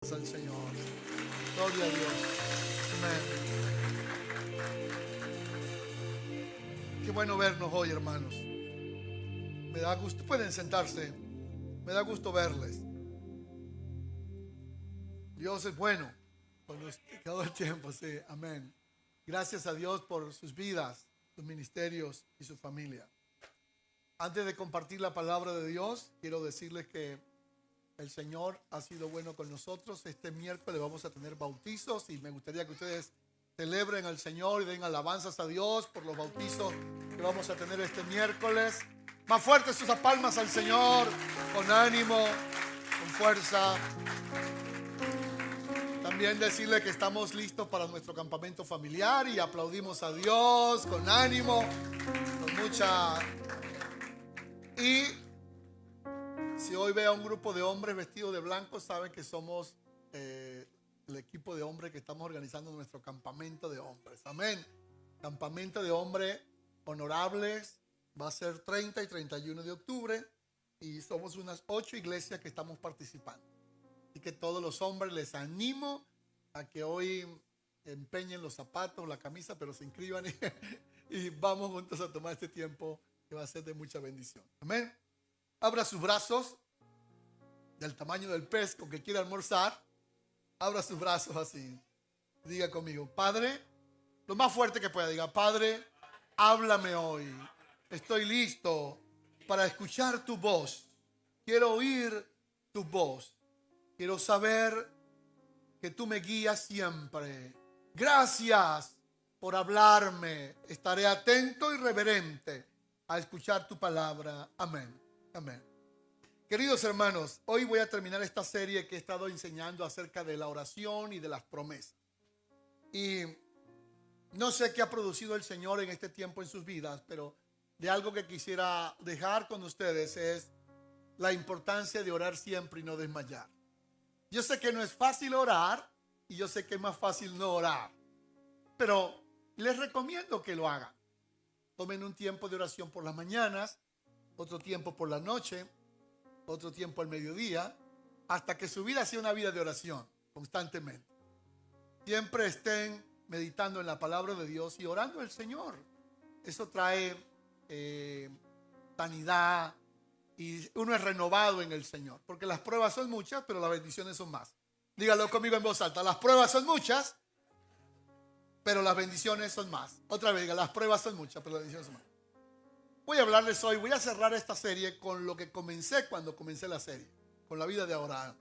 Al Señor. Gloria a Dios. Amén. Qué bueno vernos hoy, hermanos. Me da gusto. Pueden sentarse. Me da gusto verles. Dios es bueno. Con usted todo el tiempo, sí. Amén. Gracias a Dios por sus vidas, sus ministerios y su familia. Antes de compartir la palabra de Dios, quiero decirles que el Señor ha sido bueno con nosotros. Este miércoles vamos a tener bautizos y me gustaría que ustedes celebren al Señor y den alabanzas a Dios por los bautizos que vamos a tener este miércoles. Más fuertes sus palmas al Señor, con ánimo, con fuerza. También decirle que estamos listos para nuestro campamento familiar y aplaudimos a Dios con ánimo, con mucha... Y si hoy ve a un grupo de hombres vestidos de blanco, saben que somos el equipo de hombres que estamos organizando nuestro campamento de hombres. Amén. Campamento de hombres honorables. Va a ser 30 y 31 de octubre. Y somos unas 8 iglesias que estamos participando. Así que todos los hombres les animo a que hoy empeñen los zapatos, la camisa, pero se inscriban y vamos juntos a tomar este tiempo que va a ser de mucha bendición. Amén. Abra sus brazos del tamaño del pez con que quiera almorzar. Abra sus brazos así. Diga conmigo, Padre, lo más fuerte que pueda, diga, Padre, háblame hoy. Estoy listo para escuchar tu voz. Quiero oír tu voz. Quiero saber que tú me guías siempre. Gracias por hablarme. Estaré atento y reverente a escuchar tu palabra. Amén. Amén. Queridos hermanos, hoy voy a terminar esta serie que he estado enseñando acerca de la oración y de las promesas. Y no sé qué ha producido el Señor en este tiempo en sus vidas, pero de algo que quisiera dejar con ustedes es la importancia de orar siempre y no desmayar. Yo sé que no es fácil orar y yo sé que es más fácil no orar, pero les recomiendo que lo hagan. Tomen un tiempo de oración por las mañanas, otro tiempo por la noche, otro tiempo al mediodía, hasta que su vida sea una vida de oración constantemente. Siempre estén meditando en la palabra de Dios y orando al Señor. Eso trae sanidad y uno es renovado en el Señor, porque las pruebas son muchas, pero las bendiciones son más. Dígalo conmigo en voz alta, las pruebas son muchas, pero las bendiciones son más. Otra vez, diga, las pruebas son muchas, pero las bendiciones son más. Voy a hablarles hoy, voy a cerrar esta serie con lo que comencé cuando comencé la serie, con la vida de Abraham.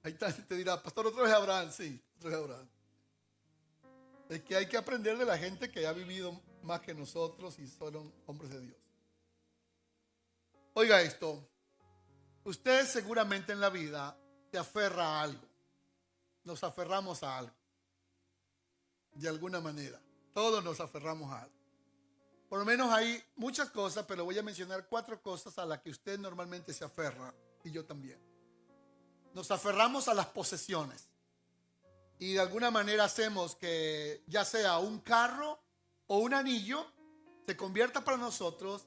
Ahí te dirá, pastor, otra vez Abraham. Sí, otra vez Abraham. Es que hay que aprender de la gente que ha vivido más que nosotros y son hombres de Dios. Oiga esto, usted seguramente en la vida se aferra a algo. Nos aferramos a algo. De alguna manera. Todos nos aferramos a algo. Por lo menos hay muchas cosas, pero voy a mencionar 4 cosas a las que usted normalmente se aferra, y yo también. Nos aferramos a las posesiones. Y de alguna manera hacemos que ya sea un carro o un anillo se convierta para nosotros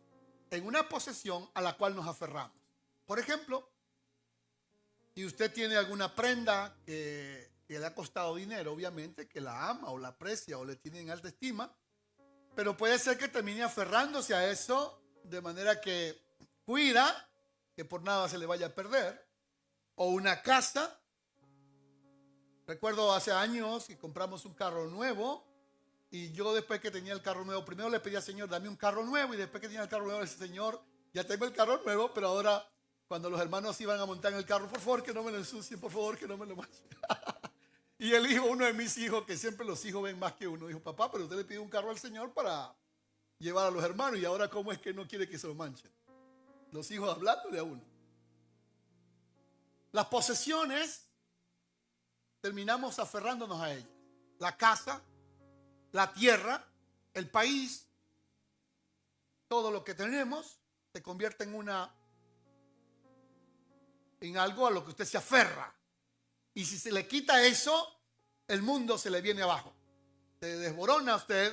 en una posesión a la cual nos aferramos. Por ejemplo, si usted tiene alguna prenda que le ha costado dinero, obviamente que la ama o la aprecia o le tiene en alta estima, pero puede ser que termine aferrándose a eso de manera que cuida que por nada se le vaya a perder. O una casa. Recuerdo hace años que compramos un carro nuevo y yo después que tenía el carro nuevo, primero le pedí al Señor, dame un carro nuevo, y después que tenía el carro nuevo, le dije, Señor, ya tengo el carro nuevo, pero ahora cuando los hermanos iban a montar en el carro, por favor que no me lo ensucien, por favor que no me lo manchen. Y el hijo, uno de mis hijos, que siempre los hijos ven más que uno, dijo, papá, pero usted le pidió un carro al Señor para llevar a los hermanos y ahora cómo es que no quiere que se lo manchen. Los hijos hablándole a uno. Las posesiones terminamos aferrándonos a ellas. La casa, la tierra, el país, todo lo que tenemos se convierte en algo a lo que usted se aferra. Y si se le quita eso, el mundo se le viene abajo. Se desborona usted,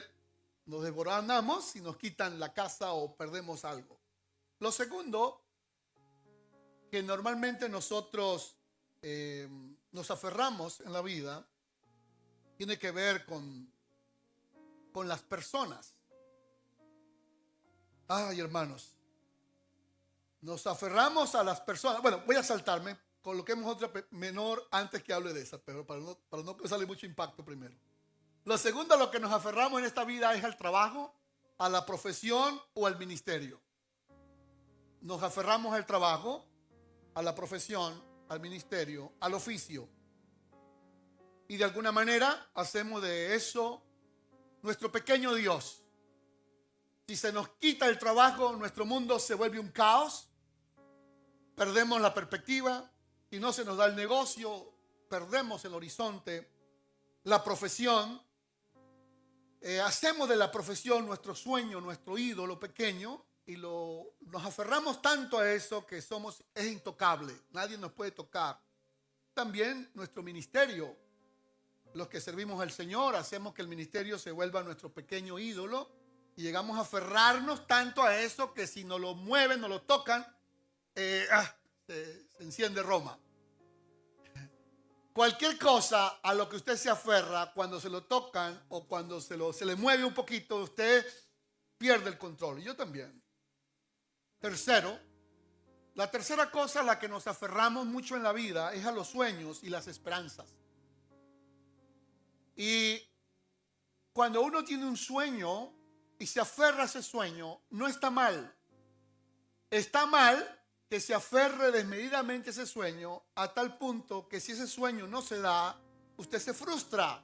nos desboronamos si nos quitan la casa o perdemos algo. Lo segundo, que normalmente nosotros nos aferramos en la vida tiene que ver con las personas. Ay, hermanos, nos aferramos a las personas. Bueno, voy a saltarme, coloquemos otra menor antes que hable de esa, pero para no causarle mucho impacto primero. Lo segundo a lo que nos aferramos en esta vida es al trabajo, a la profesión o al ministerio. Nos aferramos al trabajo, a la profesión, al ministerio, al oficio. Y de alguna manera hacemos de eso nuestro pequeño Dios. Si se nos quita el trabajo, nuestro mundo se vuelve un caos. Perdemos la perspectiva. Si no se nos da el negocio, perdemos el horizonte. La profesión. Hacemos de la profesión nuestro sueño, nuestro ídolo pequeño. Y nos aferramos tanto a eso que es intocable. Nadie nos puede tocar. También nuestro ministerio. Los que servimos al Señor hacemos que el ministerio se vuelva nuestro pequeño ídolo y llegamos a aferrarnos tanto a eso que si nos lo mueven, nos lo tocan, se enciende Roma. Cualquier cosa a lo que usted se aferra, cuando se lo tocan o cuando se le mueve un poquito, usted pierde el control. Y yo también. Tercero, la tercera cosa a la que nos aferramos mucho en la vida es a los sueños y las esperanzas. Y cuando uno tiene un sueño y se aferra a ese sueño, no está mal. Está mal que se aferre desmedidamente a ese sueño a tal punto que si ese sueño no se da, usted se frustra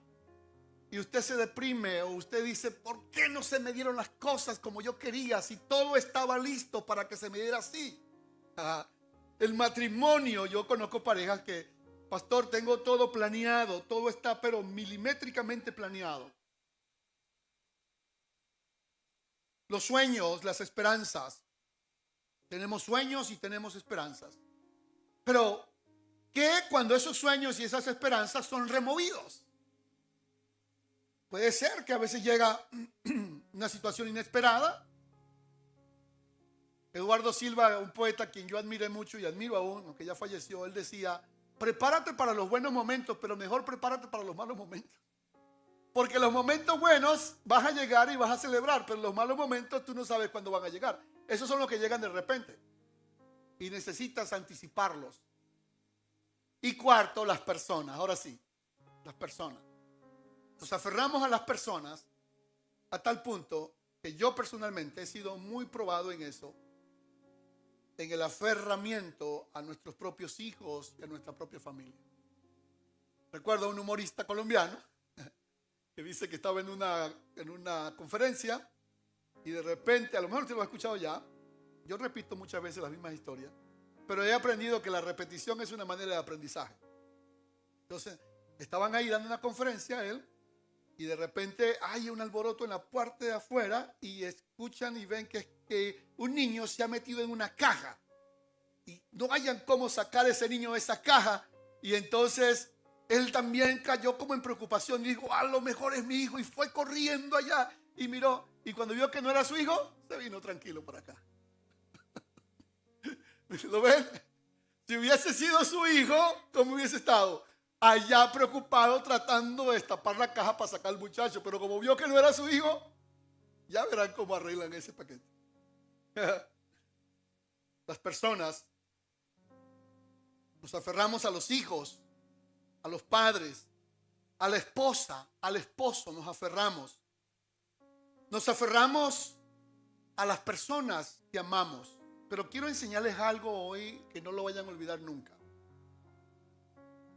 y usted se deprime o usted dice, ¿por qué no se me dieron las cosas como yo quería si todo estaba listo para que se me diera así? El matrimonio, yo conozco parejas que, pastor, tengo todo planeado, todo está pero milimétricamente planeado. Los sueños, las esperanzas. Tenemos sueños y tenemos esperanzas. Pero, ¿qué cuando esos sueños y esas esperanzas son removidos? Puede ser que a veces llega una situación inesperada. Eduardo Silva, un poeta a quien yo admiré mucho y admiro aún, aunque ya falleció, él decía, prepárate para los buenos momentos, pero mejor prepárate para los malos momentos. Porque los momentos buenos vas a llegar y vas a celebrar, pero los malos momentos tú no sabes cuándo van a llegar. Esos son los que llegan de repente. Y necesitas anticiparlos. Y cuarto, las personas. Ahora sí, las personas. Nos aferramos a las personas a tal punto que yo personalmente he sido muy probado en eso. En el aferramiento a nuestros propios hijos y a nuestra propia familia. Recuerdo a un humorista colombiano que dice que estaba en una conferencia y de repente, a lo mejor usted lo ha escuchado ya, yo repito muchas veces las mismas historias, pero he aprendido que la repetición es una manera de aprendizaje. Entonces, estaban ahí dando una conferencia él y de repente hay un alboroto en la parte de afuera y escuchan y ven que un niño se ha metido en una caja y no hayan cómo sacar a ese niño de esa caja y entonces él también cayó como en preocupación y dijo, a lo mejor es mi hijo, y fue corriendo allá y miró y cuando vio que no era su hijo se vino tranquilo para acá. ¿Lo ven? Si hubiese sido su hijo, ¿cómo hubiese estado? Allá preocupado tratando de destapar la caja para sacar al muchacho, pero como vio que no era su hijo, ya verán cómo arreglan ese paquete. Las personas nos aferramos a los hijos, a los padres, a la esposa, al esposo nos aferramos. Nos aferramos a las personas que amamos. Pero quiero enseñarles algo hoy que no lo vayan a olvidar nunca.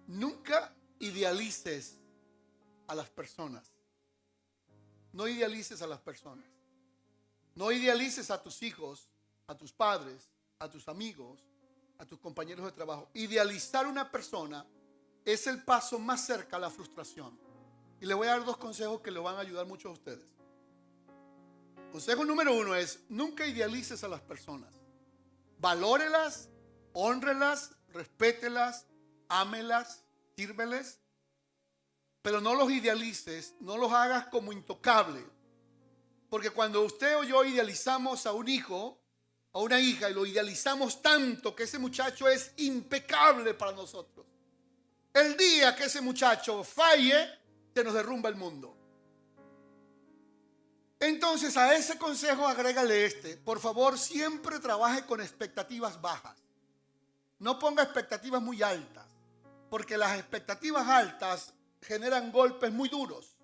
Nunca idealices a las personas. No idealices a las personas. No idealices a tus hijos, a tus padres, a tus amigos, a tus compañeros de trabajo. Idealizar una persona es el paso más cerca a la frustración. Y les voy a dar 2 consejos que le van a ayudar mucho a ustedes. Consejo número 1 es, nunca idealices a las personas. Valórelas, hónrelas, respételas, ámelas, sírveles, pero no los idealices, no los hagas como intocable. Porque cuando usted o yo idealizamos a un hijo, a una hija, y lo idealizamos tanto que ese muchacho es impecable para nosotros, El día que ese muchacho falle, se nos derrumba el mundo. Entonces a ese consejo agrégale este. Por favor, siempre trabaje con expectativas bajas. No ponga expectativas muy altas, porque las expectativas altas generan golpes muy duros.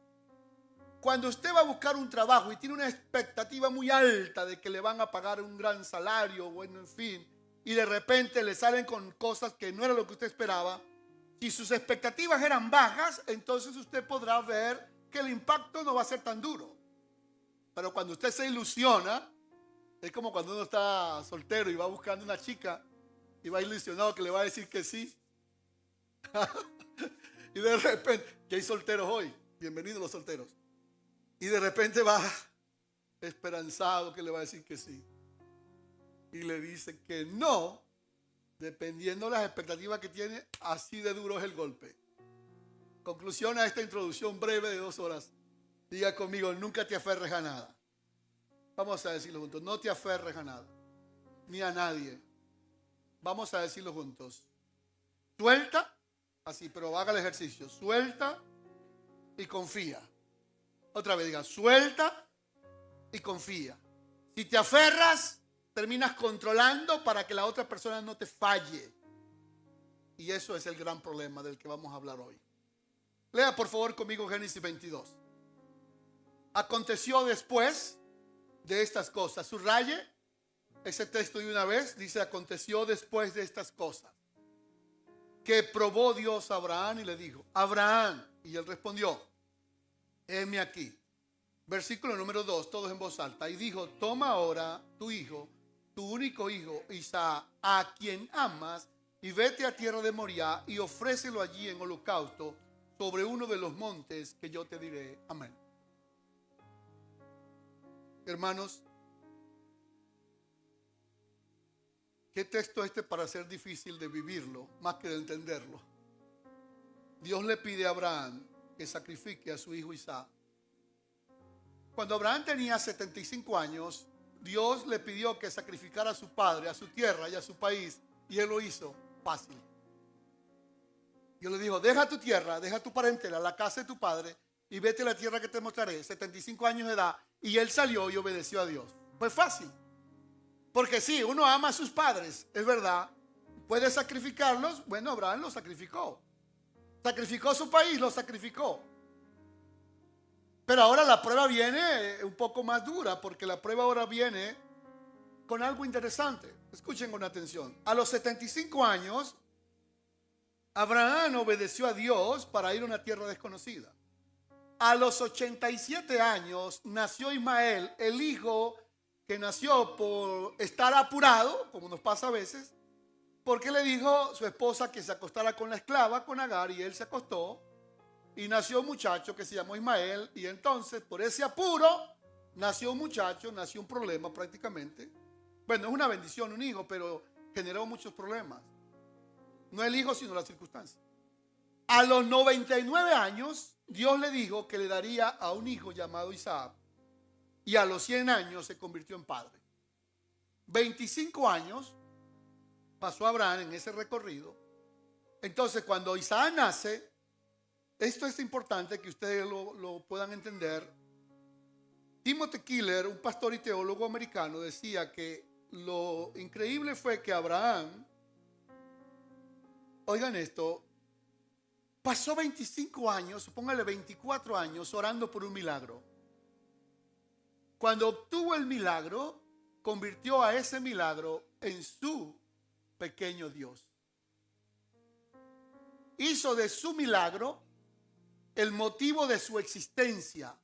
Cuando usted va a buscar un trabajo y tiene una expectativa muy alta de que le van a pagar un gran salario, bueno, en fin, y de repente le salen con cosas que no era lo que usted esperaba, si sus expectativas eran bajas, entonces usted podrá ver que el impacto no va a ser tan duro. Pero cuando usted se ilusiona, es como cuando uno está soltero y va buscando una chica y va ilusionado que le va a decir que sí. Y de repente, que hay solteros hoy, bienvenidos los solteros. Y de repente va esperanzado que le va a decir que sí. Y le dice que no, dependiendo de las expectativas que tiene, así de duro es el golpe. Conclusión a esta introducción breve de 2 horas. Diga conmigo, nunca te aferres a nada. Vamos a decirlo juntos, no te aferres a nada, ni a nadie. Vamos a decirlo juntos. Suelta, así, pero haga el ejercicio. Suelta y confía. Otra vez diga, suelta y confía. Si te aferras, terminas controlando para que la otra persona no te falle. Y eso es el gran problema del que vamos a hablar hoy. Lea por favor conmigo Génesis 22. Aconteció después de estas cosas. Subraye ese texto de una vez. Dice, aconteció después de estas cosas, que probó Dios a Abraham y le dijo, Abraham. Y él respondió, heme aquí. Versículo número 2, todos en voz alta. Y dijo, toma ahora tu hijo, tu único hijo, Isaac, a quien amas, y vete a tierra de Moriah y ofrécelo allí en holocausto sobre uno de los montes que yo te diré. Amén. Hermanos, ¿qué texto este para ser difícil de vivirlo, más que de entenderlo? Dios le pide a Abraham que sacrifique a su hijo Isaac. Cuando Abraham tenía 75 años, Dios le pidió que sacrificara a su padre, a su tierra y a su país, y él lo hizo fácil. Dios le dijo, deja tu tierra, deja tu parentela, la casa de tu padre, y vete a la tierra que te mostraré. 75 años de edad, y él salió y obedeció a Dios. Fue fácil. Porque sí, uno ama a sus padres, es verdad. ¿Puede sacrificarlos? Bueno, Abraham lo sacrificó. Sacrificó su país, lo sacrificó. Pero ahora la prueba viene un poco más dura, porque la prueba ahora viene con algo interesante. Escuchen con atención. A los 75 años, Abraham obedeció a Dios para ir a una tierra desconocida. A los 87 años nació Ismael, el hijo que nació por estar apurado, como nos pasa a veces, porque le dijo su esposa que se acostara con la esclava, con Agar, y él se acostó, y nació un muchacho que se llamó Ismael, y entonces por ese apuro nació un muchacho, nació un problema prácticamente. Bueno, es una bendición un hijo, pero generó muchos problemas. No el hijo, sino la circunstancia. A los 99 años, Dios le dijo que le daría a un hijo llamado Isaac. Y a los 100 años se convirtió en padre. 25 años pasó Abraham en ese recorrido. Entonces, cuando Isaac nace, esto es importante que ustedes lo puedan entender. Timothy Keller, un pastor y teólogo americano, decía que lo increíble fue que Abraham, oigan esto, pasó 25 años, póngale 24 años orando por un milagro. Cuando obtuvo el milagro, convirtió a ese milagro en su pequeño Dios. Hizo de su milagro el motivo de su existencia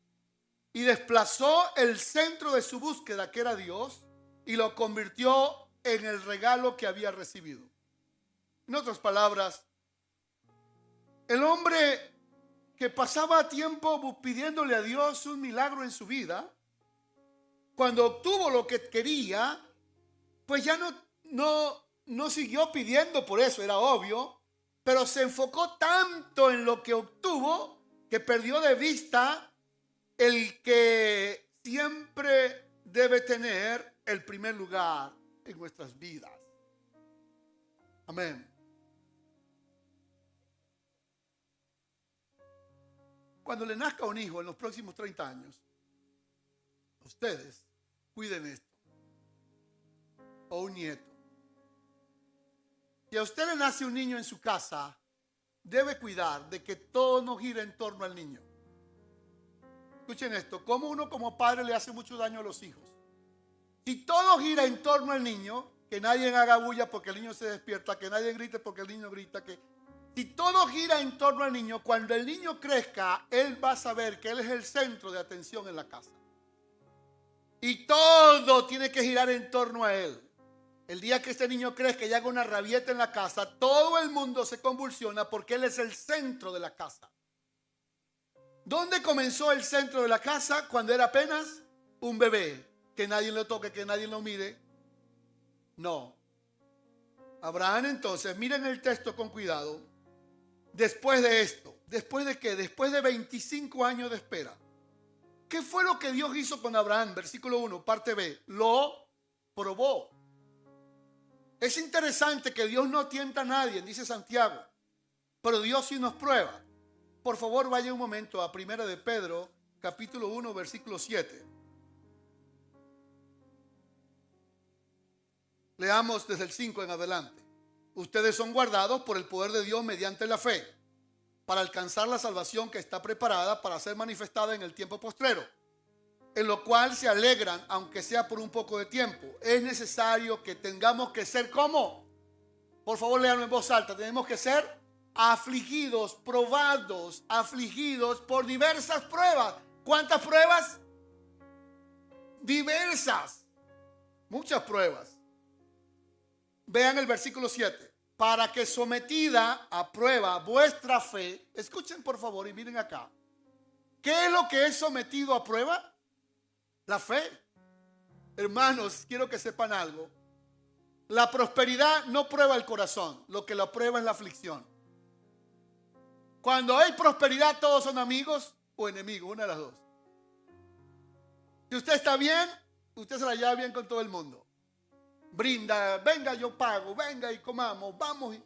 y desplazó el centro de su búsqueda, que era Dios, y lo convirtió en el regalo que había recibido. En otras palabras, el hombre que pasaba tiempo pidiéndole a Dios un milagro en su vida, cuando obtuvo lo que quería, pues ya no siguió pidiendo por eso, era obvio, pero se enfocó tanto en lo que obtuvo que perdió de vista el que siempre debe tener el primer lugar en nuestras vidas. Amén. cuando le nazca un hijo en los próximos 30 años, ustedes cuiden esto. O un nieto. Si a usted le nace un niño en su casa, debe cuidar de que todo no gire en torno al niño. Escuchen esto, como uno como padre le hace mucho daño a los hijos. Si todo gira en torno al niño, que nadie haga bulla porque el niño se despierta, que nadie grite porque el niño grita, que si todo gira en torno al niño, cuando el niño crezca, él va a saber que él es el centro de atención en la casa. Y todo tiene que girar en torno a él. El día que este niño crezca y haga una rabieta en la casa, todo el mundo se convulsiona porque él es el centro de la casa. ¿Dónde comenzó el centro de la casa? Cuando era apenas un bebé. Que nadie lo toque, que nadie lo mire. No. Abraham entonces, miren el texto con cuidado. Después de esto, ¿después de qué? Después de 25 años de espera. ¿Qué fue lo que Dios hizo con Abraham? Versículo 1, parte B. Lo probó. Es interesante que Dios no tienta a nadie, dice Santiago. Pero Dios sí nos prueba. Por favor, vaya un momento a 1 de Pedro, capítulo 1, versículo 7. Leamos desde el 5 en adelante. Ustedes son guardados por el poder de Dios mediante la fe, para alcanzar la salvación que está preparada para ser manifestada en el tiempo postrero, en lo cual se alegran, aunque sea por un poco de tiempo. Es necesario que tengamos que ser ¿cómo? Por favor, léanlo en voz alta. Tenemos que ser afligidos, probados, afligidos por diversas pruebas. ¿Cuántas pruebas? Diversas. Muchas pruebas. Vean el versículo 7. Para que sometida a prueba vuestra fe. Escuchen por favor y miren acá. ¿Qué es lo que es sometido a prueba? La fe. Hermanos, quiero que sepan algo. La prosperidad no prueba el corazón. Lo que lo prueba es la aflicción. Cuando hay prosperidad, todos son amigos o enemigos, una de las dos. Si usted está bien, usted se la lleva bien con todo el mundo. Brinda, venga yo pago, venga y comamos, vamos.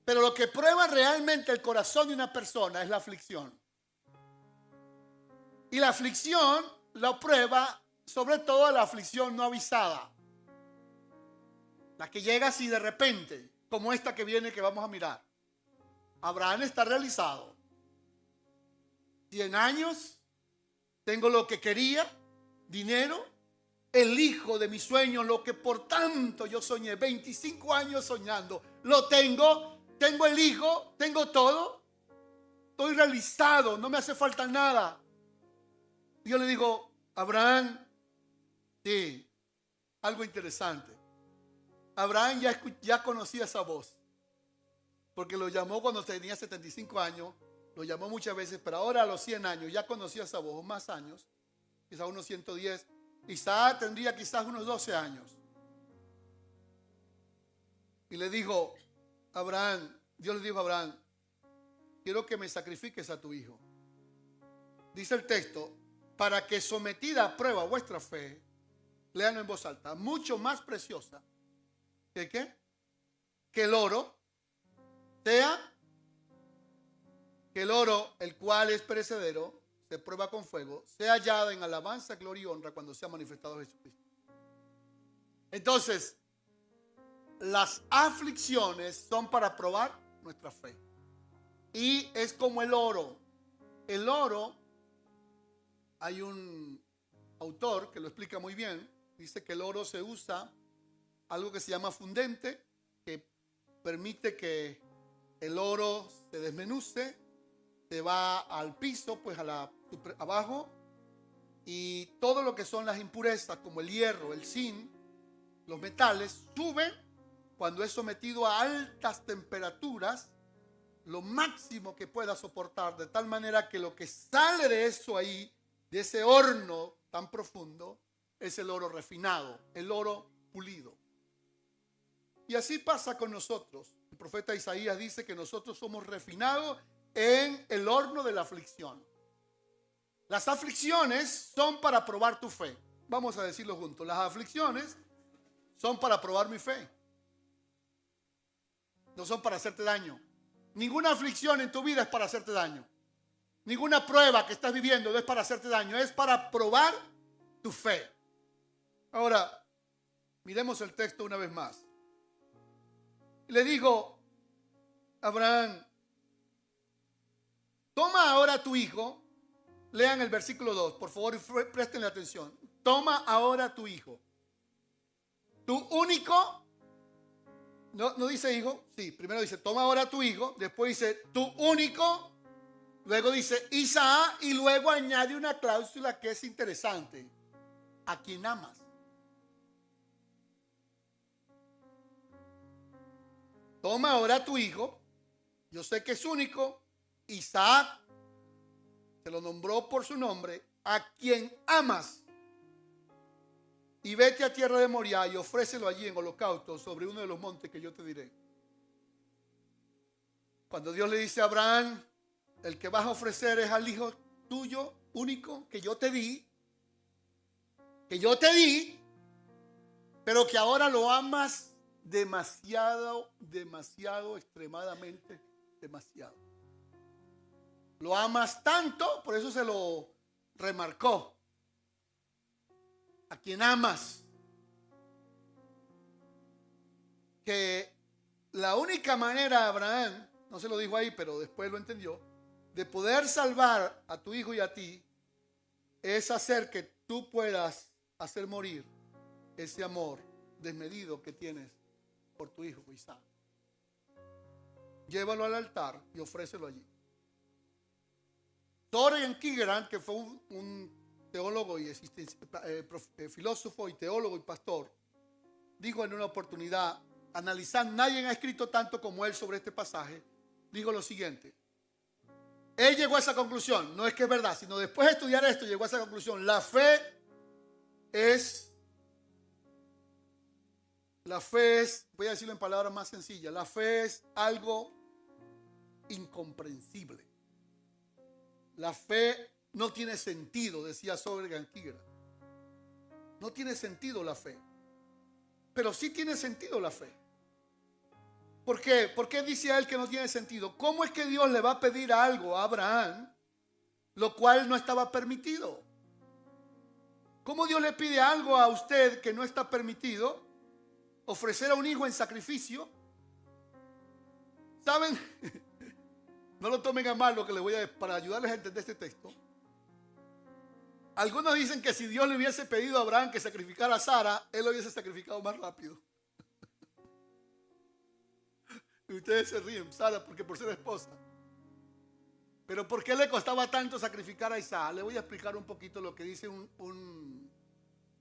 Pero lo que prueba realmente el corazón de una persona es la aflicción. Y la aflicción la prueba sobre todo la aflicción no avisada. La que llega así de repente, como esta que viene que vamos a mirar. Abraham está realizado. 100 años, tengo lo que quería, dinero, el hijo de mis sueños, lo que por tanto yo soñé, 25 años soñando, lo tengo el hijo, tengo todo, estoy realizado, no me hace falta nada. Y yo le digo, Abraham, sí, algo interesante. Abraham ya conocía esa voz, porque lo llamó cuando tenía 75 años, lo llamó muchas veces, pero ahora a los 100 años ya conocía esa voz, más años, quizás unos 110. Isaac tendría quizás unos 12 años. Y le dijo, Abraham, Dios le dijo a Abraham, quiero que me sacrifiques a tu hijo. Dice el texto, para que sometida a prueba vuestra fe, léanlo en voz alta, mucho más preciosa que ¿qué? Que el oro, sea que el oro, el cual es perecedero, se prueba con fuego, sea hallada en alabanza, gloria y honra cuando sea manifestado Jesucristo. Entonces, las aflicciones son para probar nuestra fe. Y es como el oro. El oro, hay un autor que lo explica muy bien, dice que el oro se usa algo que se llama fundente, que permite que el oro se desmenuce, se va al piso, pues abajo, y todo lo que son las impurezas como el hierro, el zinc, los metales, suben cuando es sometido a altas temperaturas, lo máximo que pueda soportar, de tal manera que lo que sale de eso ahí, de ese horno tan profundo, es el oro refinado, el oro pulido. Y así pasa con nosotros. El profeta Isaías dice que nosotros somos refinados en el horno de la aflicción. Las aflicciones son para probar tu fe. Vamos a decirlo juntos. Las aflicciones son para probar mi fe. No son para hacerte daño. Ninguna aflicción en tu vida es para hacerte daño. Ninguna prueba que estás viviendo no es para hacerte daño, es para probar tu fe. Ahora, miremos el texto una vez más. Le digo, Abraham, toma ahora a tu hijo. Lean el versículo 2, por favor, presten atención. Toma ahora a tu hijo. Tu único, no dice hijo, sí, primero dice, toma ahora a tu hijo, después dice, tu único, luego dice, Isaac, y luego añade una cláusula que es interesante, a quien amas. Toma ahora a tu hijo, yo sé que es único, Isaac, se lo nombró por su nombre, a quien amas, y vete a tierra de Moriah y ofrécelo allí en holocausto sobre uno de los montes que yo te diré. Cuando Dios le dice a Abraham, el que vas a ofrecer es al hijo tuyo único que yo te di, pero que ahora lo amas demasiado, extremadamente demasiado. Lo amas tanto, por eso se lo remarcó. A quien amas. Que la única manera, Abraham, no se lo dijo ahí, pero después lo entendió, de poder salvar a tu hijo y a ti, es hacer que tú puedas hacer morir ese amor desmedido que tienes por tu hijo Isaac. Llévalo al altar y ofrécelo allí. Soren Kierkegaard, que fue un teólogo y filósofo y teólogo y pastor, dijo en una oportunidad, analizando, nadie ha escrito tanto como él sobre este pasaje, dijo lo siguiente. Él llegó a esa conclusión, no es que es verdad, sino después de estudiar esto llegó a esa conclusión. La fe es, voy a decirlo en palabras más sencillas, la fe es algo incomprensible. La fe no tiene sentido, decía Soren Kierkegaard. No tiene sentido la fe. Pero sí tiene sentido la fe. ¿Por qué? ¿Por qué dice a él que no tiene sentido? ¿Cómo es que Dios le va a pedir algo a Abraham, lo cual no estaba permitido? ¿Cómo Dios le pide algo a usted que no está permitido? Ofrecer a un hijo en sacrificio. ¿Saben? No lo tomen a mal lo que les voy a decir para ayudarles a entender este texto. Algunos dicen que si Dios le hubiese pedido a Abraham que sacrificara a Sara, él lo hubiese sacrificado más rápido. Y ustedes se ríen, Sara, porque por ser esposa. Pero ¿por qué le costaba tanto sacrificar a Isaac? Le voy a explicar un poquito lo que dice un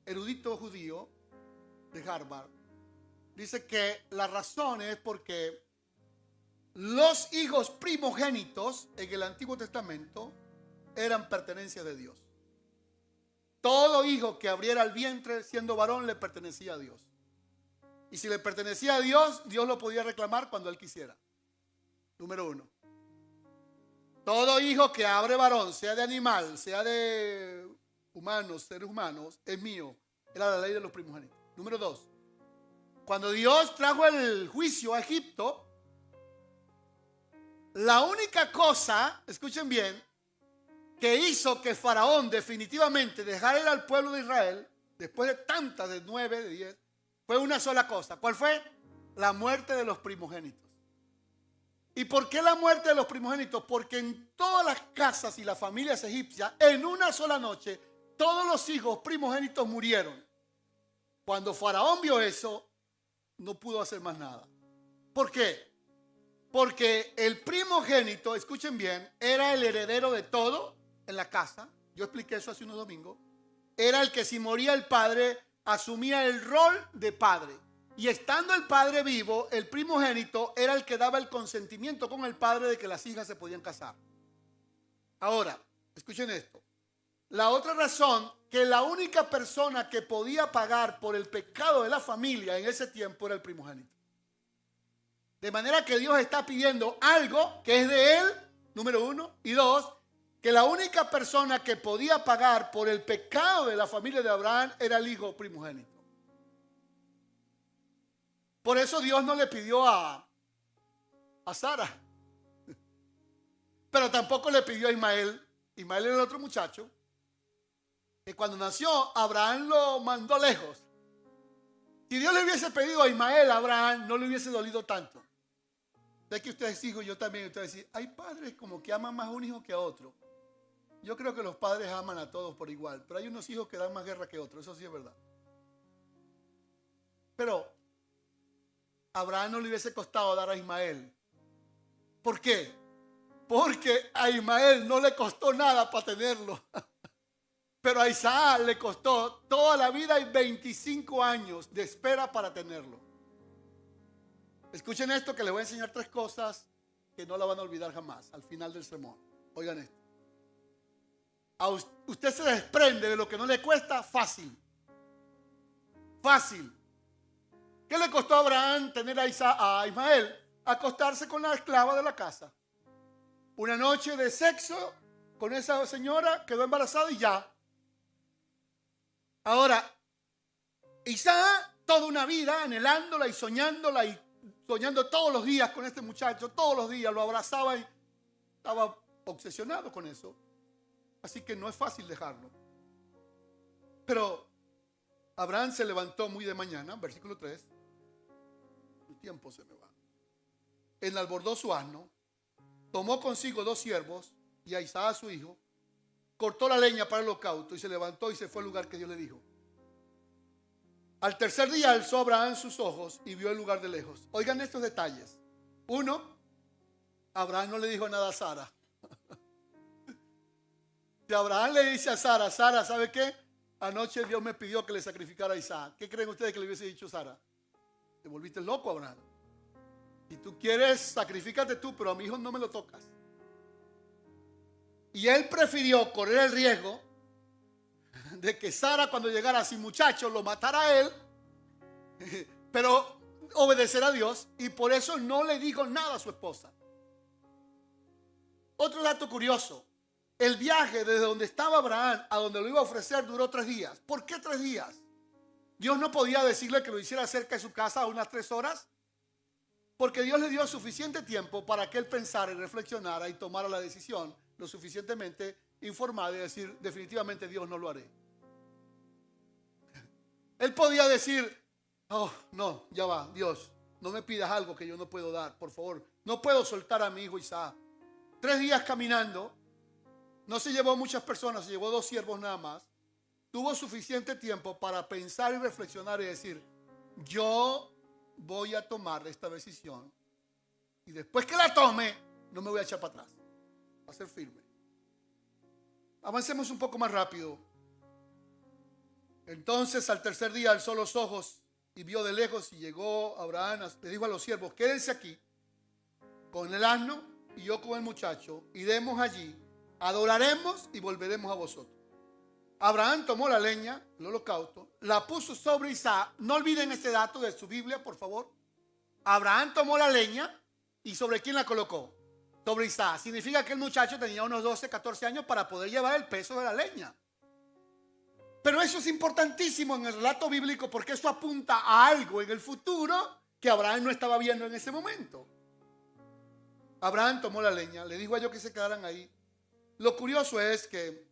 erudito judío de Harvard. Dice que la razón es porque los hijos primogénitos en el Antiguo Testamento eran pertenencia de Dios. Todo hijo que abriera el vientre siendo varón le pertenecía a Dios. Y si le pertenecía a Dios, Dios lo podía reclamar cuando él quisiera. Número 1. Todo hijo que abre varón, sea de animal, sea de humanos, seres humanos, es mío. Era la ley de los primogénitos. Número 2. Cuando Dios trajo el juicio a Egipto, la única cosa, escuchen bien, que hizo que Faraón definitivamente dejara ir al pueblo de Israel, después de tantas, de 9, de 10, fue una sola cosa. ¿Cuál fue? La muerte de los primogénitos. ¿Y por qué la muerte de los primogénitos? Porque en todas las casas y las familias egipcias, en una sola noche, todos los hijos primogénitos murieron. Cuando Faraón vio eso, no pudo hacer más nada. ¿Por qué? Porque el primogénito, escuchen bien, era el heredero de todo en la casa. Yo expliqué eso hace unos domingos. Era el que si moría el padre, asumía el rol de padre. Y estando el padre vivo, el primogénito era el que daba el consentimiento con el padre de que las hijas se podían casar. Ahora, escuchen esto. La otra razón, que la única persona que podía pagar por el pecado de la familia en ese tiempo era el primogénito. De manera que Dios está pidiendo algo que es de él, número 1, y 2, que la única persona que podía pagar por el pecado de la familia de Abraham era el hijo primogénito. Por eso Dios no le pidió a Sara. Pero Pero tampoco le pidió a Ismael. Ismael era el otro muchacho que cuando nació Abraham lo mandó lejos. Si Dios le hubiese pedido a Ismael a Abraham, no le hubiese dolido tanto. Sé que ustedes hijos, yo también, ustedes dicen, hay padres como que aman más a un hijo que a otro. Yo creo que los padres aman a todos por igual, pero hay unos hijos que dan más guerra que otros, eso sí es verdad. Pero a Abraham no le hubiese costado dar a Ismael. ¿Por qué? Porque a Ismael no le costó nada para tenerlo. Pero a Isaac le costó toda la vida y 25 años de espera para tenerlo. Escuchen esto, que les voy a enseñar 3 cosas que no la van a olvidar jamás al final del sermón. Oigan esto. Usted se desprende de lo que no le cuesta fácil. Fácil. ¿Qué le costó a Abraham tener a Ismael? Acostarse con la esclava de la casa. Una noche de sexo con esa señora, quedó embarazada y ya. Ahora, Isaac, toda una vida anhelándola y soñando todos los días con este muchacho, todos los días lo abrazaba y estaba obsesionado con eso. Así que no es fácil dejarlo. Pero Abraham se levantó muy de mañana, versículo 3. El tiempo se me va. Enalbordó su asno, tomó consigo 2 siervos y a Isaac su hijo, cortó la leña para el holocausto y se levantó y se fue al lugar que Dios le dijo. Al tercer día alzó Abraham sus ojos y vio el lugar de lejos. Oigan estos detalles. 1, Abraham no le dijo nada a Sara. Si Abraham le dice a Sara, Sara, ¿sabe qué? Anoche Dios me pidió que le sacrificara a Isaac. ¿Qué creen ustedes que le hubiese dicho Sara? Te volviste loco, Abraham. Si tú quieres, sacrifícate tú, pero a mi hijo no me lo tocas. Y él prefirió correr el riesgo de que Sara, cuando llegara sin muchacho, lo matara a él, pero obedecer a Dios, y por eso no le dijo nada a su esposa. Otro dato curioso: el viaje desde donde estaba Abraham a donde lo iba a ofrecer duró 3 días. ¿Por qué 3 días? Dios no podía decirle que lo hiciera cerca de su casa a unas 3 horas, porque Dios le dio suficiente tiempo para que él pensara y reflexionara y tomara la decisión lo suficientemente informada y decir, definitivamente Dios, no lo haré. Él podía decir, oh, no, ya va, Dios, no me pidas algo que yo no puedo dar, por favor. No puedo soltar a mi hijo Isaac. 3 días caminando, no se llevó muchas personas, se llevó 2 siervos nada más. Tuvo suficiente tiempo para pensar y reflexionar y decir, yo voy a tomar esta decisión y después que la tome, no me voy a echar para atrás. Va a ser firme. Avancemos un poco más rápido. Entonces al tercer día alzó los ojos y vio de lejos y llegó Abraham, le dijo a los siervos, quédense aquí con el asno y yo con el muchacho, iremos allí, adoraremos y volveremos a vosotros. Abraham tomó la leña, el holocausto, la puso sobre Isaac. No olviden este dato de su Biblia, por favor. Abraham tomó la leña y ¿sobre quién la colocó? Sobre Isaac. Significa que el muchacho tenía unos 12, 14 años para poder llevar el peso de la leña. Pero eso es importantísimo en el relato bíblico porque eso apunta a algo en el futuro que Abraham no estaba viendo en ese momento. Abraham tomó la leña, le dijo a ellos que se quedaran ahí. Lo curioso es que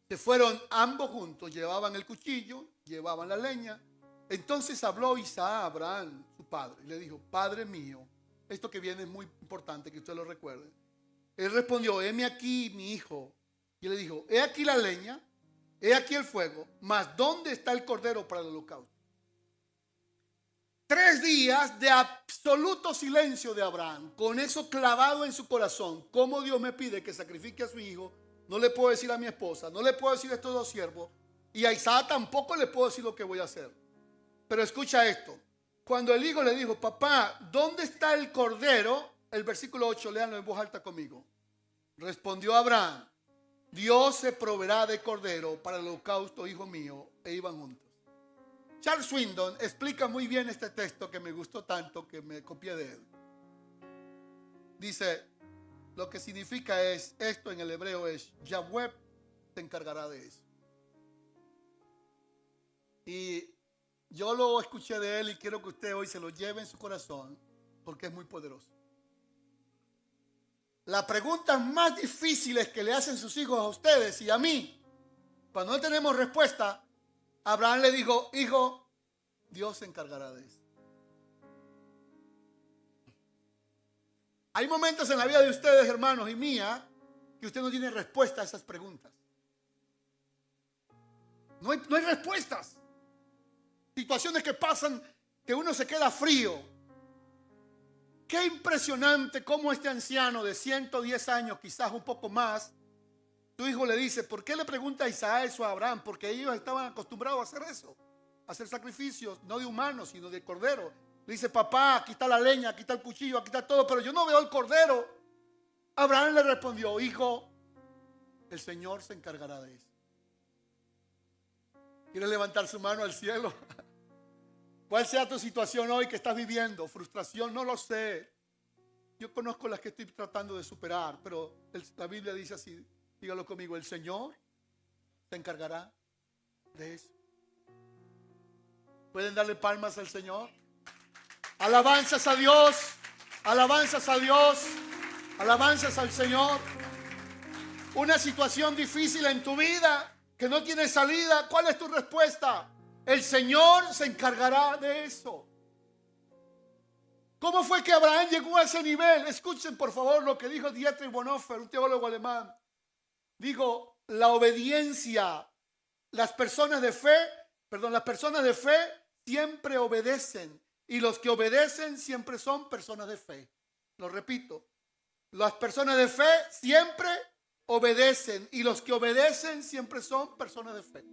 se fueron ambos juntos, llevaban el cuchillo, llevaban la leña. Entonces habló Isaac a Abraham, su padre, y le dijo, Padre mío, esto que viene es muy importante que usted lo recuerde. Él respondió, heme aquí mi hijo. Y le dijo, he aquí la leña, he aquí el fuego, mas ¿dónde está el cordero para el holocausto? 3 días de absoluto silencio de Abraham, con eso clavado en su corazón. ¿Cómo Dios me pide que sacrifique a su hijo? No le puedo decir a mi esposa, no le puedo decir a estos 2 siervos, y a Isaac tampoco le puedo decir lo que voy a hacer. Pero escucha esto, cuando el hijo le dijo, papá, ¿dónde está el cordero? El versículo 8, léanlo en voz alta conmigo. Respondió Abraham, Dios se proveerá de cordero para el holocausto, hijo mío, e iban juntos. Charles Swindoll explica muy bien este texto que me gustó tanto que me copié de él. Dice, lo que significa es, esto en el hebreo es, Yahweh se encargará de eso. Y yo lo escuché de él y quiero que usted hoy se lo lleve en su corazón porque es muy poderoso. Las preguntas más difíciles que le hacen sus hijos a ustedes y a mí, cuando no tenemos respuesta, Abraham le dijo: hijo, Dios se encargará de eso. Hay momentos en la vida de ustedes, hermanos, y mía, que usted no tiene respuesta a esas preguntas. No hay respuestas. Situaciones que pasan que uno se queda frío. Qué impresionante cómo este anciano de 110 años, quizás un poco más, tu hijo le dice: ¿por qué le pregunta a Isaac eso a Abraham? Porque ellos estaban acostumbrados a hacer eso, a hacer sacrificios, no de humanos, sino de cordero. Le dice: papá, aquí está la leña, aquí está el cuchillo, aquí está todo, pero yo no veo el cordero. Abraham le respondió: hijo, el Señor se encargará de eso. ¿Quieres levantar su mano al cielo? ¿Cuál sea tu situación hoy que estás viviendo? Frustración, no lo sé. Yo conozco las que estoy tratando de superar, pero la Biblia dice así, dígalo conmigo: el Señor se encargará de eso. ¿Pueden darle palmas al Señor? Alabanzas a Dios, alabanzas a Dios, alabanzas al Señor. Una situación difícil en tu vida que no tiene salida, ¿cuál es tu respuesta? El Señor se encargará de eso. ¿Cómo fue que Abraham llegó a ese nivel? Escuchen por favor lo que dijo Dietrich Bonhoeffer, un teólogo alemán. Dijo: la obediencia, las personas de fe siempre obedecen, y los que obedecen siempre son personas de fe. Lo repito: las personas de fe siempre obedecen, y los que obedecen siempre son personas de fe.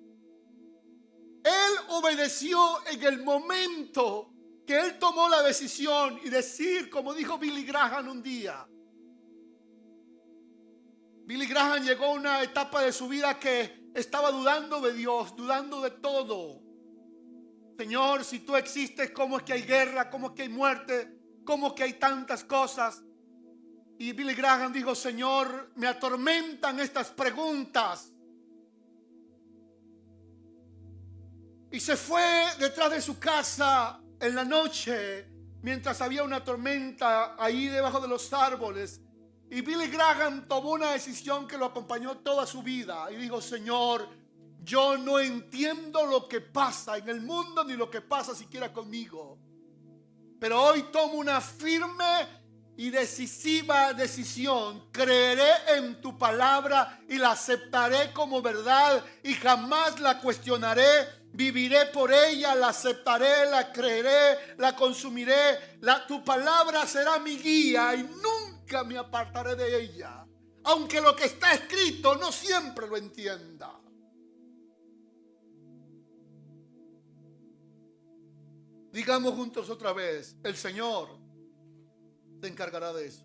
Él obedeció en el momento que él tomó la decisión y decir, como dijo Billy Graham un día. Billy Graham llegó a una etapa de su vida que estaba dudando de Dios, dudando de todo. Señor, si tú existes, ¿cómo es que hay guerra? ¿Cómo es que hay muerte? ¿Cómo es que hay tantas cosas? Y Billy Graham dijo: Señor, me atormentan estas preguntas. Y se fue detrás de su casa en la noche, mientras había una tormenta ahí debajo de los árboles. Y Billy Graham tomó una decisión que lo acompañó toda su vida. Y dijo: Señor, yo no entiendo lo que pasa en el mundo, ni lo que pasa siquiera conmigo. Pero hoy tomo una firme y decisiva decisión. Creeré en tu palabra y la aceptaré como verdad y jamás la cuestionaré. Viviré por ella, la aceptaré, la creeré, la consumiré. Tu palabra será mi guía y nunca me apartaré de ella, aunque lo que está escrito no siempre lo entienda. Digamos juntos otra vez: el Señor se encargará de eso.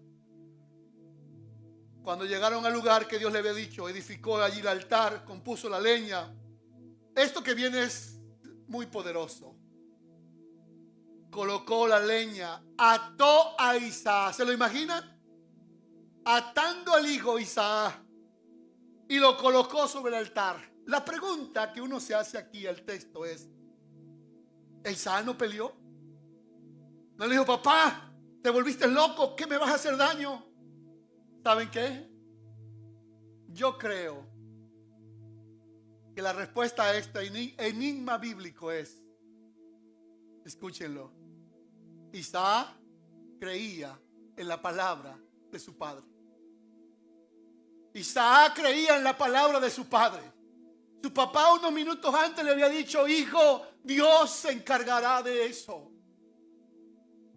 Cuando llegaron al lugar que Dios le había dicho, edificó allí el altar, compuso la leña. Esto que viene es muy poderoso. Colocó la leña, ató a Isaac. ¿Se lo imaginan? Atando al hijo Isaac y lo colocó sobre el altar. La pregunta que uno se hace aquí al texto es: ¿Isaac no peleó? ¿No le dijo: papá, te volviste loco, qué me vas a hacer daño? ¿Saben qué? Yo creo que la respuesta a este enigma bíblico es, escúchenlo: Isaac creía en la palabra de su padre. Isaac creía en la palabra de su padre. Su papá unos minutos antes le había dicho: hijo, Dios se encargará de eso.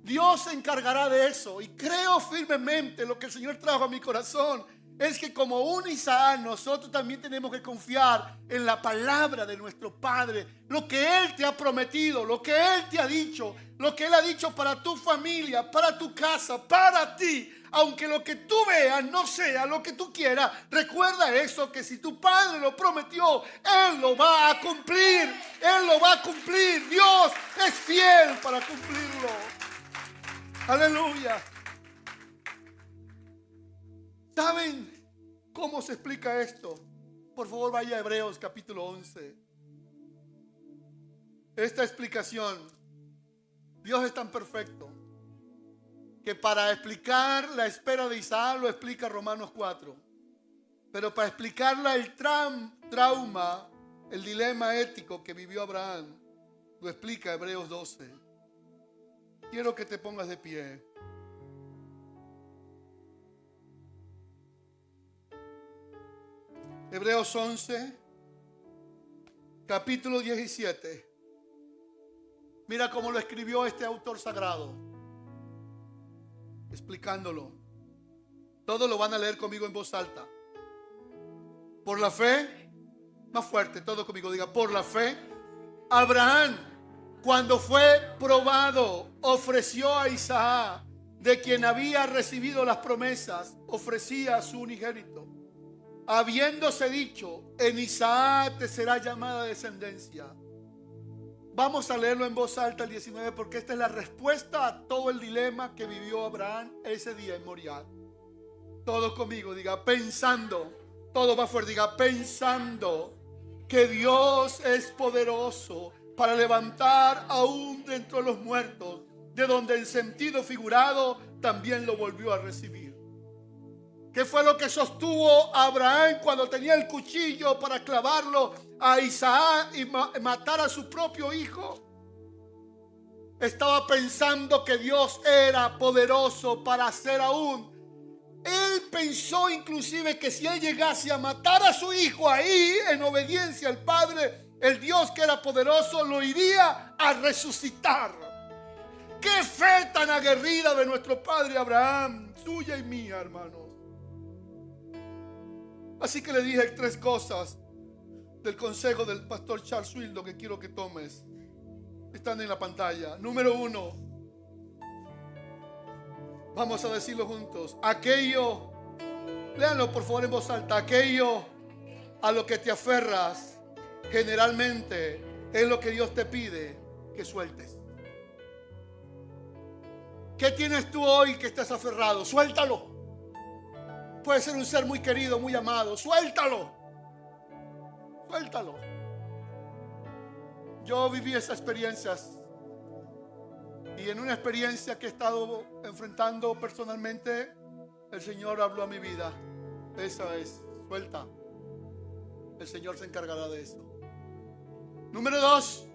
Dios se encargará de eso. Y creo firmemente, lo que el Señor trajo a mi corazón es que como un Isaac, nosotros también tenemos que confiar en la palabra de nuestro Padre. Lo que Él te ha prometido, lo que Él te ha dicho, lo que Él ha dicho para tu familia, para tu casa, para ti. Aunque lo que tú veas no sea lo que tú quieras, recuerda eso, que si tu Padre lo prometió, Él lo va a cumplir. Él lo va a cumplir. Dios es fiel para cumplirlo. Aleluya. ¿Saben cómo se explica esto? Por favor, vaya a Hebreos capítulo 11. Esta explicación: Dios es tan perfecto que para explicar la espera de Isaac lo explica Romanos 4. Pero para explicarla el trauma, el dilema ético que vivió Abraham, lo explica Hebreos 12. Quiero que te pongas de pie. Hebreos 11, capítulo 17. Mira cómo lo escribió este autor sagrado, explicándolo. Todos lo van a leer conmigo en voz alta. Por la fe, más fuerte, todo conmigo, diga, por la fe, Abraham, cuando fue probado, ofreció a Isaac, de quien había recibido las promesas, ofrecía a su unigénito, habiéndose dicho, en Isaac te será llamada descendencia. Vamos a leerlo en voz alta el 19, porque esta es la respuesta a todo el dilema que vivió Abraham ese día en Moriah. Todo conmigo, diga, pensando, todo va fuerte, diga, pensando que Dios es poderoso para levantar aún de entre los muertos, de donde en sentido figurado también lo volvió a recibir. ¿Qué fue lo que sostuvo a Abraham cuando tenía el cuchillo para clavarlo a Isaac y matar a su propio hijo? Estaba pensando que Dios era poderoso para hacer aún. Él pensó inclusive que si él llegase a matar a su hijo ahí en obediencia al Padre, el Dios que era poderoso lo iría a resucitar. ¡Qué fe tan aguerrida de nuestro padre Abraham! Suya y mía, hermanos. Así que le dije 3 cosas del consejo del pastor Charles Swildo que quiero que tomes. Están en la pantalla. Número 1. Vamos a decirlo juntos. Aquello, léanlo por favor en voz alta. Aquello a lo que te aferras generalmente es lo que Dios te pide que sueltes. ¿Qué tienes tú hoy que estás aferrado? Suéltalo. Puede ser un ser muy querido, muy amado. Suéltalo. Suéltalo. Yo viví esas experiencias. Y en una experiencia que he estado enfrentando personalmente, el Señor habló a mi vida. Esa es, suelta. El Señor se encargará de eso. Número 2.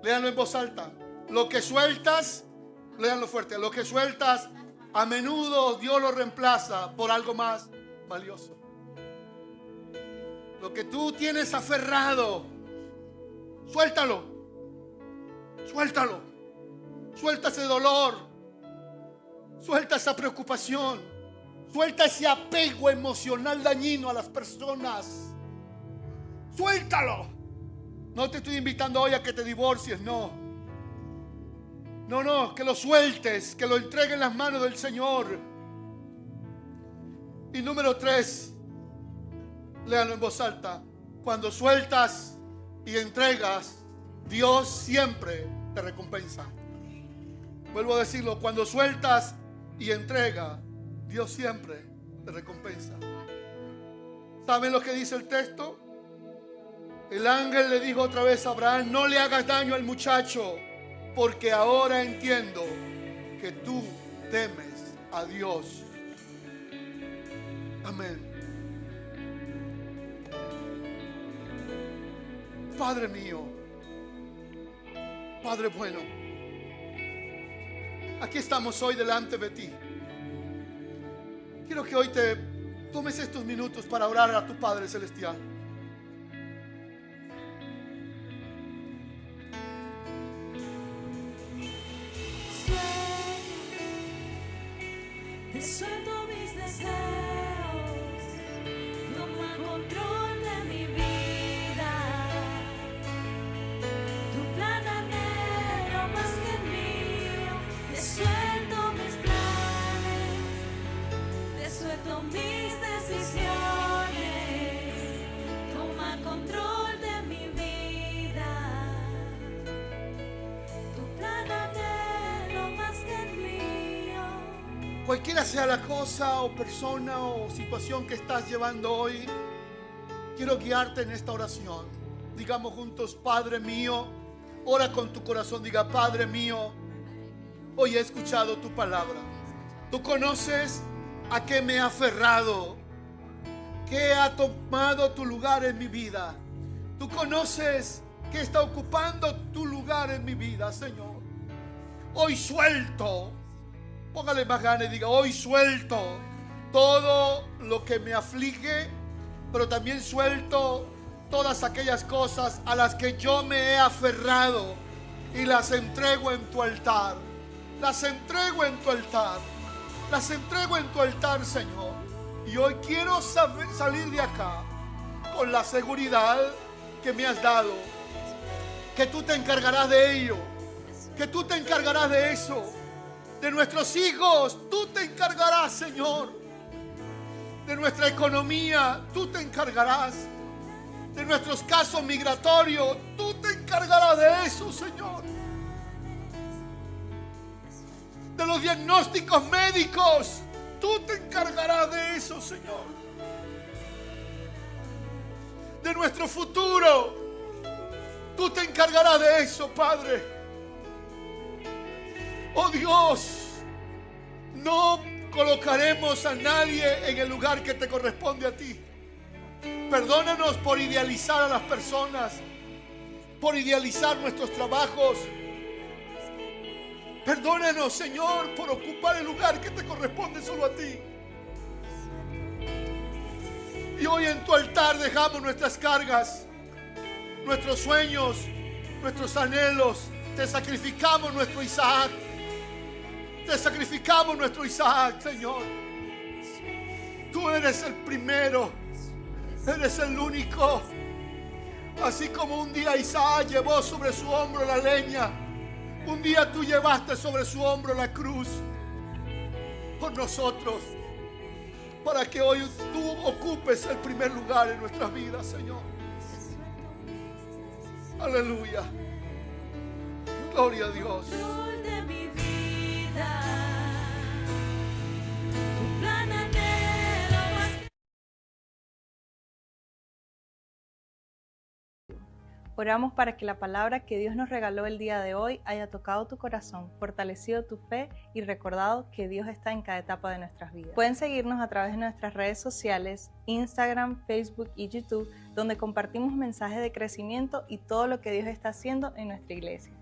Léanlo en voz alta. Lo que sueltas, léanlo fuerte. Lo que sueltas, a menudo Dios lo reemplaza por algo más valioso. Lo que tú tienes aferrado, suéltalo. Suéltalo. Suelta ese dolor. Suelta esa preocupación. Suelta ese apego emocional dañino a las personas. Suéltalo. No te estoy invitando hoy a que te divorcies, no. No, que lo sueltes, que lo entregues en las manos del Señor. Y número 3, léanlo en voz alta. Cuando sueltas y entregas, Dios siempre te recompensa. Vuelvo a decirlo, cuando sueltas y entregas, Dios siempre te recompensa. ¿Saben lo que dice el texto? El ángel le dijo otra vez a Abraham, no le hagas daño al muchacho, porque ahora entiendo que tú temes a Dios. Amén. Padre mío, Padre bueno, aquí estamos hoy delante de ti. Quiero que hoy te tomes estos minutos para orar a tu Padre Celestial. Te suelto mis deseos, toma control de mi vida. Tu plan anhelo más que el mío. Te suelto mis planes, te suelto mis decisiones. Toma control de mi vida. Tu plan anhelo más que el mío. Cualquiera sea la cosa o persona o situación que estás llevando hoy, quiero guiarte en esta oración. Digamos juntos, Padre mío, ora con tu corazón, diga, Padre mío, Hoy he escuchado tu palabra. Tú conoces a qué me he aferrado, qué ha tomado tu lugar en mi vida. Tú conoces qué está ocupando tu lugar en mi vida, Señor. Hoy suelto, póngale más ganas y diga, hoy suelto todo lo que me aflige, pero también suelto todas aquellas cosas a las que yo me he aferrado y las entrego en tu altar. Las entrego en tu altar. Las entrego en tu altar, Señor. Y hoy quiero salir de acá con la seguridad que me has dado, que tú te encargarás de ello, que tú te encargarás de eso, de nuestros hijos, tú te encargarás, Señor, de nuestra economía, tú te encargarás, de nuestros casos migratorios, tú te encargarás de eso, Señor, de los diagnósticos médicos, tú te encargarás de eso, Señor, de nuestro futuro, tú te encargarás de eso, Padre. Oh Dios, no colocaremos a nadie en el lugar que te corresponde a ti. Perdónanos por idealizar a las personas, por idealizar nuestros trabajos. Perdónanos, Señor, por ocupar el lugar que te corresponde solo a ti. Y hoy en tu altar dejamos nuestras cargas, nuestros sueños, nuestros anhelos. Te sacrificamos nuestro Isaac. Te sacrificamos nuestro Isaac, Señor. Tú eres el primero, eres el único. Así como un día Isaac llevó sobre su hombro la leña, un día tú llevaste sobre su hombro la cruz por nosotros, para que hoy tú ocupes el primer lugar en nuestras vidas, Señor. Aleluya. Gloria a Dios. De mi vida, tu plan anhelo más. Oramos para que la palabra que Dios nos regaló el día de hoy haya tocado tu corazón, fortalecido tu fe y recordado que Dios está en cada etapa de nuestras vidas. Pueden seguirnos a través de nuestras redes sociales, Instagram, Facebook y YouTube, donde compartimos mensajes de crecimiento y todo lo que Dios está haciendo en nuestra iglesia.